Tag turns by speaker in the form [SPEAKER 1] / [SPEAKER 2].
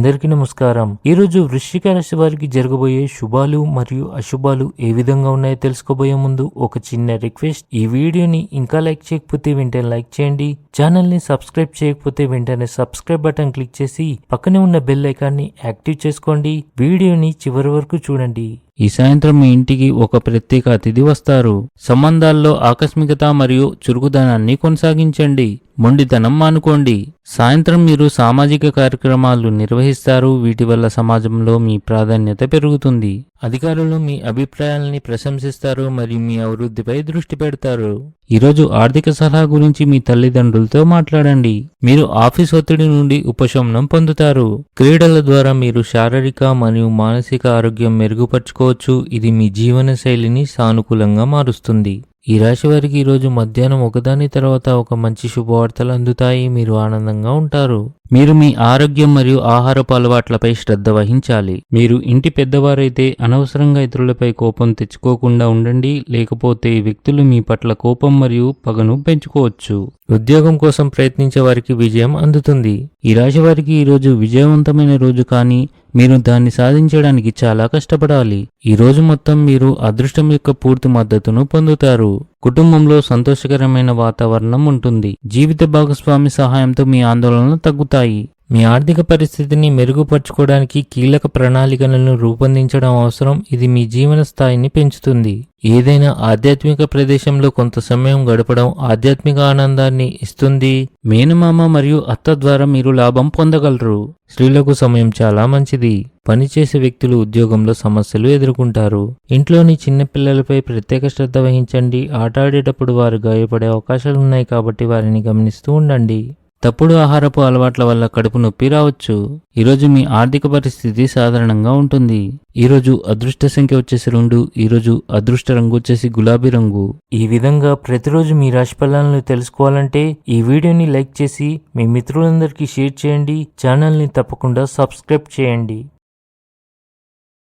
[SPEAKER 1] అందరికీ నమస్కారం. ఈ రోజు వృశ్చిక రాశి వారికి జరగబోయే శుభాలు మరియు అశుభాలు ఏ విధంగా ఉన్నాయో తెలుసుకోబోయే ముందు ఒక చిన్న రిక్వెస్ట్. ఈ వీడియోని ఇంకా లైక్ చేయకపోతే వెంటనే లైక్ చేయండి. ఛానల్ ని సబ్స్క్రైబ్ చేయకపోతే వెంటనే సబ్స్క్రైబ్ బటన్ క్లిక్ చేసి పక్కనే ఉన్న బెల్ ఐకాన్ని యాక్టివ్ చేసుకోండి. వీడియోని చివరి వరకు చూడండి. ఈ సాయంత్రం మీ ఇంటికి ఒక ప్రత్యేక అతిథి వస్తారు. సంబంధాల్లో ఆకస్మికత మరియు చురుకుదనాన్ని కొనసాగించండి. మొండితనం మానుకోండి. సాయంత్రం మీరు సామాజిక కార్యక్రమాలు నిర్వహిస్తారు. వీటి వల్ల సమాజంలో మీ ప్రాధాన్యత పెరుగుతుంది. అధికారులు మీ అభిప్రాయాలని ప్రశంసిస్తారు మరియు మీ అభివృద్ధిపై దృష్టి పెడతారు. ఈరోజు ఆర్థిక సలహా గురించి మీ తల్లిదండ్రులతో మాట్లాడండి. మీరు ఆఫీస్ ఒత్తిడి నుండి ఉపశమనం పొందుతారు. క్రీడల ద్వారా మీరు శారీరక మరియు మానసిక ఆరోగ్యం మెరుగుపరుచుకోవచ్చు. ఇది మీ జీవన శైలిని సానుకూలంగా మారుస్తుంది. ఈ రాశి వారికి ఈరోజు మధ్యాహ్నం ఒకదాని తర్వాత ఒక మంచి శుభవార్తలు అందుతాయి. మీరు ఆనందంగా ఉంటారు. మీరు మీ ఆరోగ్యం మరియు ఆహారపు అలవాట్లపై శ్రద్ధ వహించాలి. మీరు ఇంటి పెద్దవారైతే అనవసరంగా ఇతరులపై కోపం తెచ్చుకోకుండా ఉండండి. లేకపోతే వ్యక్తులు మీ పట్ల కోపం మరియు పగను పెంచుకోవచ్చు. ఉద్యోగం కోసం ప్రయత్నించే వారికి విజయం అందుతుంది. ఈ రాశి వారికి ఈరోజు విజయవంతమైన రోజు, కానీ మీరు దాన్ని సాధించడానికి చాలా కష్టపడాలి. ఈ రోజు మొత్తం మీరు అదృష్టం యొక్క పూర్తి మద్దతును పొందుతారు. కుటుంబంలో సంతోషకరమైన వాతావరణం ఉంటుంది. జీవిత భాగస్వామి సహాయంతో మీ ఆందోళనలు తగ్గుతాయి. మీ ఆర్థిక పరిస్థితిని మెరుగుపరచుకోవడానికి కీలక ప్రణాళికలను రూపొందించడం అవసరం. ఇది మీ జీవన స్థాయిని పెంచుతుంది. ఏదైనా ఆధ్యాత్మిక ప్రదేశంలో కొంత సమయం గడపడం ఆధ్యాత్మిక ఆనందాన్ని ఇస్తుంది. మేనమామ మరియు అత్త ద్వారా మీరు లాభం పొందగలరు. స్త్రీలకు సమయం చాలా మంచిది. పనిచేసే వ్యక్తులు ఉద్యోగంలో సమస్యలు ఎదుర్కొంటారు. ఇంట్లోని చిన్నపిల్లలపై ప్రత్యేక శ్రద్ధ వహించండి. ఆట ఆడేటప్పుడు వారు గాయపడే అవకాశాలున్నాయి కాబట్టి వారిని గమనిస్తూ ఉండండి. తప్పుడు ఆహారపు అలవాట్ల వల్ల కడుపు నొప్పి రావచ్చు. ఈరోజు మీ ఆర్థిక పరిస్థితి సాధారణంగా ఉంటుంది. ఈరోజు అదృష్ట సంఖ్య వచ్చేసి 2. ఈరోజు అదృష్ట రంగు వచ్చేసి గులాబీ రంగు. ఈ విధంగా ప్రతిరోజు మీ రాశి ఫలాలను తెలుసుకోవాలంటే ఈ వీడియోని లైక్ చేసి మీ మిత్రులందరికీ షేర్ చేయండి. ఛానల్ని తప్పకుండా సబ్స్క్రైబ్ చేయండి.